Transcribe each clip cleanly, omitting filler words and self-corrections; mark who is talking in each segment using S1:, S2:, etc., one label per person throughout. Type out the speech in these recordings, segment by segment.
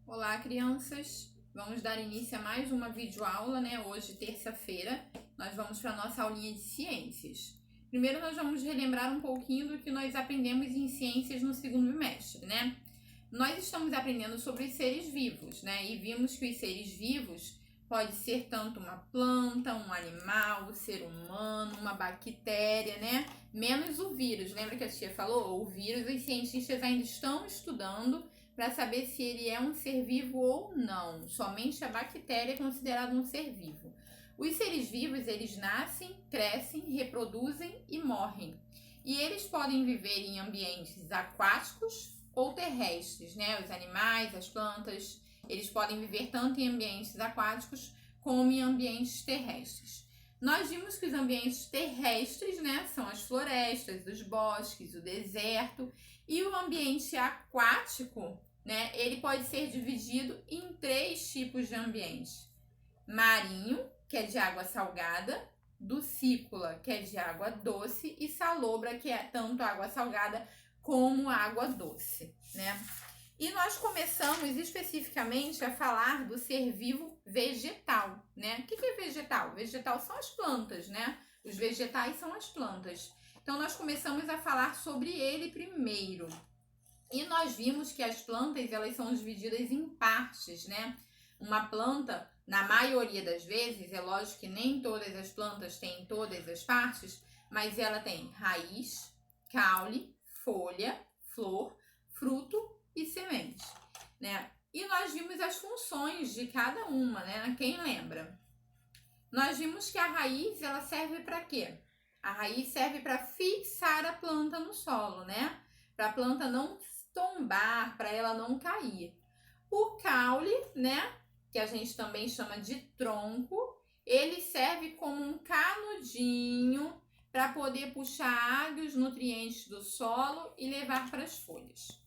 S1: Olá, crianças! Vamos dar início a mais uma videoaula, né? Hoje, terça-feira, nós vamos para a nossa aulinha de ciências. Primeiro, nós vamos relembrar um pouquinho do que nós aprendemos em ciências no segundo bimestre, né? Nós estamos aprendendo sobre os seres vivos, né? E vimos que os seres vivos pode ser tanto uma planta, um animal, um ser humano, uma bactéria, né? Menos o vírus. Lembra que a tia falou? O vírus, os cientistas ainda estão estudando para saber se ele é um ser vivo ou não. Somente a bactéria é considerada um ser vivo. Os seres vivos, eles nascem, crescem, reproduzem e morrem. E eles podem viver em ambientes aquáticos ou terrestres, né? Os animais, as plantas, eles podem viver tanto em ambientes aquáticos como em ambientes terrestres. Nós vimos que os ambientes terrestres, né, são as florestas, os bosques, o deserto, e o ambiente aquático, né, ele pode ser dividido em 3 tipos de ambientes: marinho, que é de água salgada, ducícola, que é de água doce, e salobra, que é tanto água salgada como água doce, né? E nós começamos especificamente a falar do ser vivo vegetal, né? O que é vegetal? Vegetal são as plantas, né? Os vegetais são as plantas. Então, nós começamos a falar sobre ele primeiro. E nós vimos que as plantas, elas são divididas em partes, né? Uma planta, na maioria das vezes, é lógico que nem todas as plantas têm todas as partes, mas ela tem raiz, caule, folha, flor, fruto e semente, né? E nós vimos as funções de cada uma, né? Quem lembra? Nós vimos que a raiz, ela serve para quê? A raiz serve para fixar a planta no solo, né? Para a planta não tombar, para ela não cair. O caule, né, que a gente também chama de tronco, ele serve como um canudinho para poder puxar a água e os nutrientes do solo e levar para as folhas.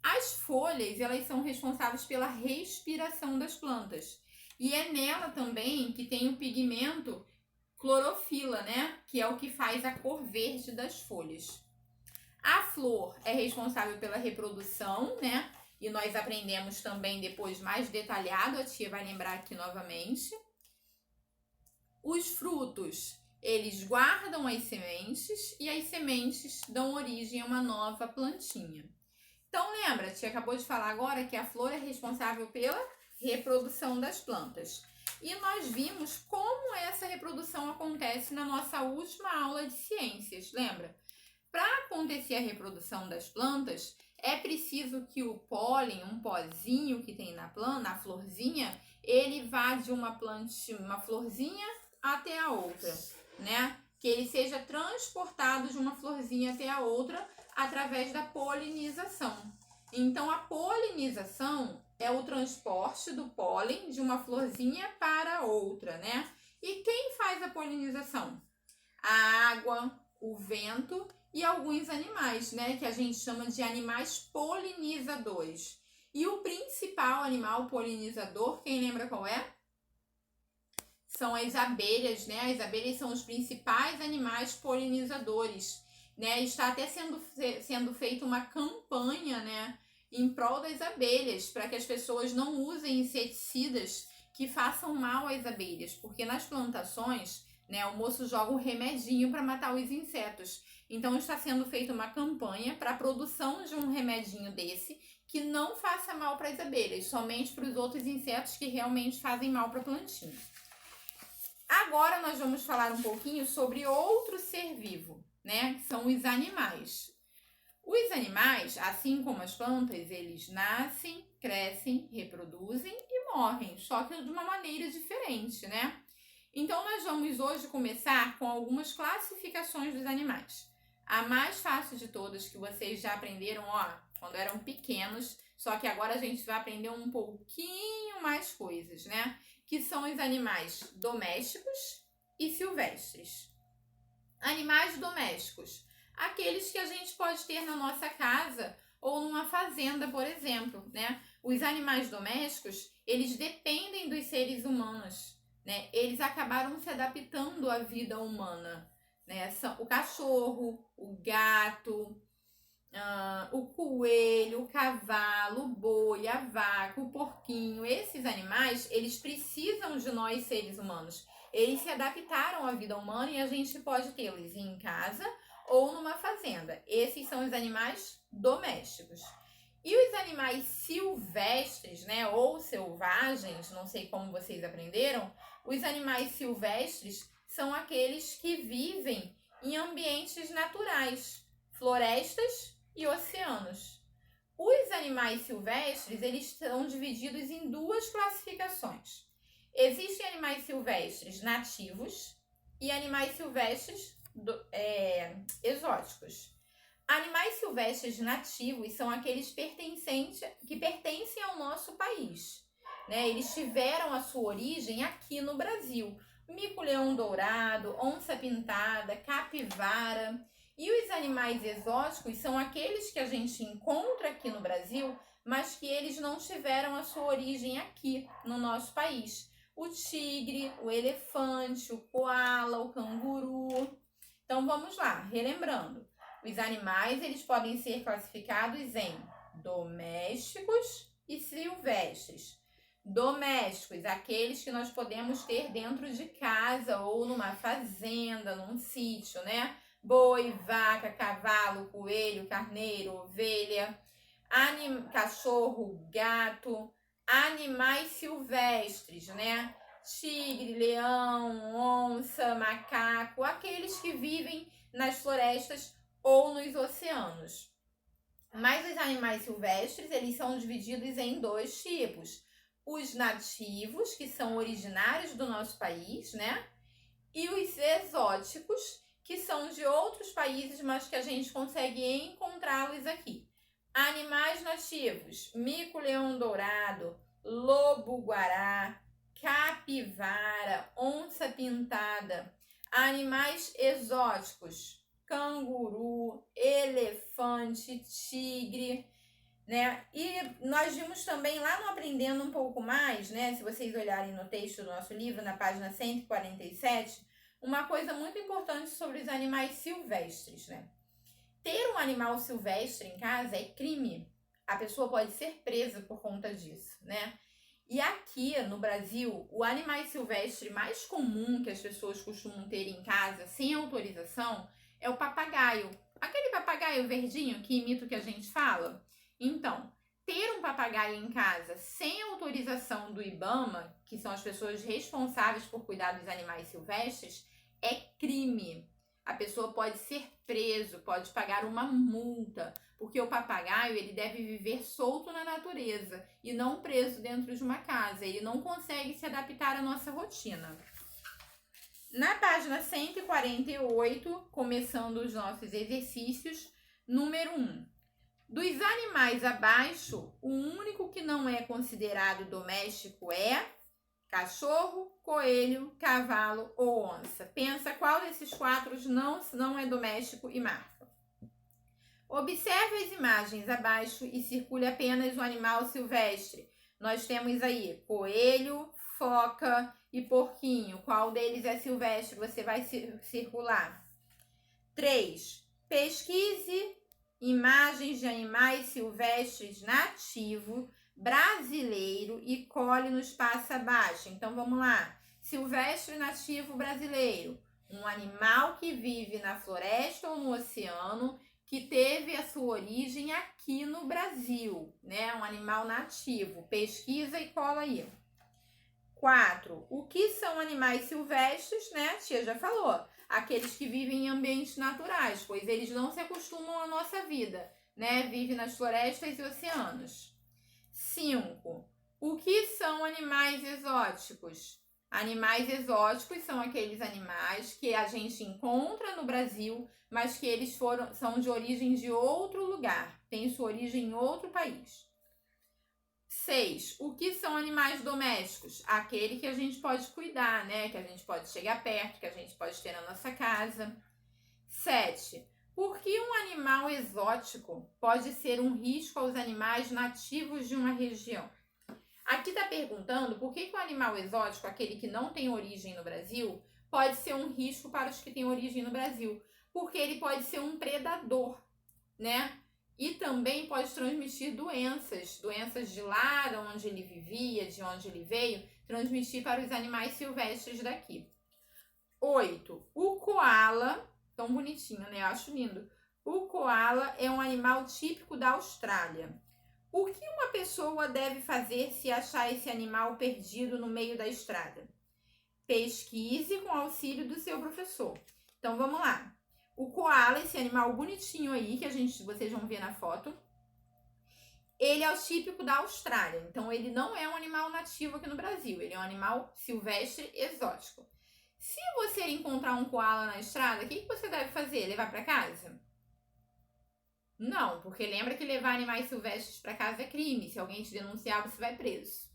S1: As folhas, elas são responsáveis pela respiração das plantas. E é nela também que tem o pigmento clorofila, né, que é o que faz a cor verde das folhas. A flor é responsável pela reprodução, né? E nós aprendemos também depois mais detalhado, a tia vai lembrar aqui novamente. Os frutos, eles guardam as sementes e as sementes dão origem a uma nova plantinha. Então lembra, a tia acabou de falar agora que a flor é responsável pela reprodução das plantas. E nós vimos como essa reprodução acontece na nossa última aula de ciências, lembra? Para acontecer a reprodução das plantas, é preciso que o pólen, um pozinho que tem na planta, na florzinha, ele vá de uma florzinha até a outra, né? Que ele seja transportado de uma florzinha até a outra através da polinização. Então, a polinização é o transporte do pólen de uma florzinha para outra, né? E quem faz a polinização? A água, o vento e alguns animais, né, que a gente chama de animais polinizadores. E o principal animal polinizador, quem lembra qual é? São as abelhas, né? As abelhas são os principais animais polinizadores, né? Está até sendo feita uma campanha, né, em prol das abelhas, para que as pessoas não usem inseticidas que façam mal às abelhas, porque nas plantações, né, o moço joga um remedinho para matar os insetos. Então está sendo feita uma campanha para a produção de um remedinho desse que não faça mal para as abelhas, somente para os outros insetos que realmente fazem mal para a plantinha. Agora nós vamos falar um pouquinho sobre outro ser vivo, né, que são os animais. Os animais, assim como as plantas, eles nascem, crescem, reproduzem e morrem, só que de uma maneira diferente, né? Então, nós vamos hoje começar com algumas classificações dos animais. A mais fácil de todas, que vocês já aprenderam, ó, quando eram pequenos, só que agora a gente vai aprender um pouquinho mais coisas, né? Que são os animais domésticos e silvestres. Animais domésticos, aqueles que a gente pode ter na nossa casa ou numa fazenda, por exemplo, né? Os animais domésticos, eles dependem dos seres humanos, né? Eles acabaram se adaptando à vida humana, né? O cachorro, o gato, o coelho, o cavalo, o boi, a vaca, o porquinho, esses animais, eles precisam de nós seres humanos. Eles se adaptaram à vida humana e a gente pode tê-los em casa ou numa fazenda. Esses são os animais domésticos. E os animais silvestres, né, ou selvagens, não sei como vocês aprenderam, os animais silvestres são aqueles que vivem em ambientes naturais, florestas e oceanos. Os animais silvestres, eles são divididos em duas classificações. Existem animais silvestres nativos e animais silvestres exóticos. Animais silvestres nativos são aqueles que pertencem ao nosso país, né? Eles tiveram a sua origem aqui no Brasil. Mico-leão dourado, onça-pintada, capivara. E os animais exóticos são aqueles que a gente encontra aqui no Brasil, mas que eles não tiveram a sua origem aqui no nosso país. O tigre, o elefante, o coala, o canguru. Então vamos lá, relembrando. Os animais, eles podem ser classificados em domésticos e silvestres. Domésticos, aqueles que nós podemos ter dentro de casa ou numa fazenda, num sítio, né? Boi, vaca, cavalo, coelho, carneiro, ovelha, cachorro, gato. Animais silvestres, né? Tigre, leão, onça, macaco, aqueles que vivem nas florestas ou nos oceanos. Mas os animais silvestres, eles são divididos em dois tipos. Os nativos, que são originários do nosso país, né? E os exóticos, que são de outros países, mas que a gente consegue encontrá-los aqui. Animais nativos: mico-leão dourado, lobo-guará, capivara, onça-pintada. Animais exóticos: canguru, elefante, tigre, né? E nós vimos também lá no Aprendendo um Pouco Mais, né? Se vocês olharem no texto do nosso livro, na página 147, uma coisa muito importante sobre os animais silvestres, né? Ter um animal silvestre em casa é crime. A pessoa pode ser presa por conta disso, né? E aqui no Brasil, o animal silvestre mais comum que as pessoas costumam ter em casa sem autorização é o papagaio. Aquele papagaio verdinho que imita o que a gente fala. Então, ter um papagaio em casa sem autorização do IBAMA, que são as pessoas responsáveis por cuidar dos animais silvestres, é crime. A pessoa pode ser preso, pode pagar uma multa, porque o papagaio ele deve viver solto na natureza e não preso dentro de uma casa. Ele não consegue se adaptar à nossa rotina. Na página 148, começando os nossos exercícios, número 1. Dos animais abaixo, o único que não é considerado doméstico é cachorro, coelho, cavalo ou onça. Pensa qual desses quatro não é doméstico e marca. Observe as imagens abaixo e circule apenas o animal silvestre. Nós temos aí coelho, foca e porquinho. Qual deles é silvestre? Você vai circular. 3. Pesquise imagens de animais silvestres nativos brasileiro e colhe no espaço abaixo. Então vamos lá. Silvestre nativo brasileiro. Um animal que vive na floresta ou no oceano, que teve a sua origem aqui no Brasil, né? Um animal nativo. Pesquisa e cola aí. 4. O que são animais silvestres, né? A tia já falou. Aqueles que vivem em ambientes naturais, pois eles não se acostumam à nossa vida, né? Vivem nas florestas e oceanos. 5. O que são animais exóticos? Animais exóticos são aqueles animais que a gente encontra no Brasil, mas que eles são de origem de outro lugar, têm sua origem em outro país. 6. O que são animais domésticos? Aquele que a gente pode cuidar, né? Que a gente pode chegar perto, que a gente pode ter na nossa casa. 7. Por que um animal exótico pode ser um risco aos animais nativos de uma região? Aqui está perguntando por que o animal exótico, aquele que não tem origem no Brasil, pode ser um risco para os que têm origem no Brasil. Porque ele pode ser um predador, né? E também pode transmitir doenças de lá, de onde ele vivia, de onde ele veio, transmitir para os animais silvestres daqui. 8. O coala, tão bonitinho, né? Eu acho lindo. O coala é um animal típico da Austrália. O que uma pessoa deve fazer se achar esse animal perdido no meio da estrada? Pesquise com auxílio do seu professor. Então vamos lá. O coala, esse animal bonitinho aí, que vocês vão ver na foto, ele é o típico da Austrália. Então ele não é um animal nativo aqui no Brasil, ele é um animal silvestre exótico. Se você encontrar um coala na estrada, o que você deve fazer? Levar para casa? Não, porque lembra que levar animais silvestres para casa é crime. Se alguém te denunciar, você vai preso.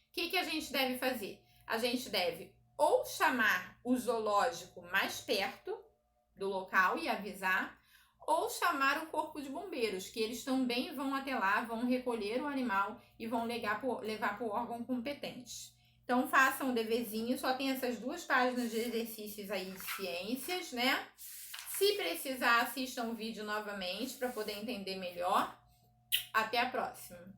S1: O que a gente deve fazer? A gente deve ou chamar o zoológico mais perto do local e avisar, ou chamar o corpo de bombeiros, que eles também vão até lá, vão recolher o animal e vão levar para o órgão competente. Então façam o deverzinho, só tem essas 2 páginas de exercícios aí de ciências, né? Se precisar, assistam o vídeo novamente para poder entender melhor. Até a próxima!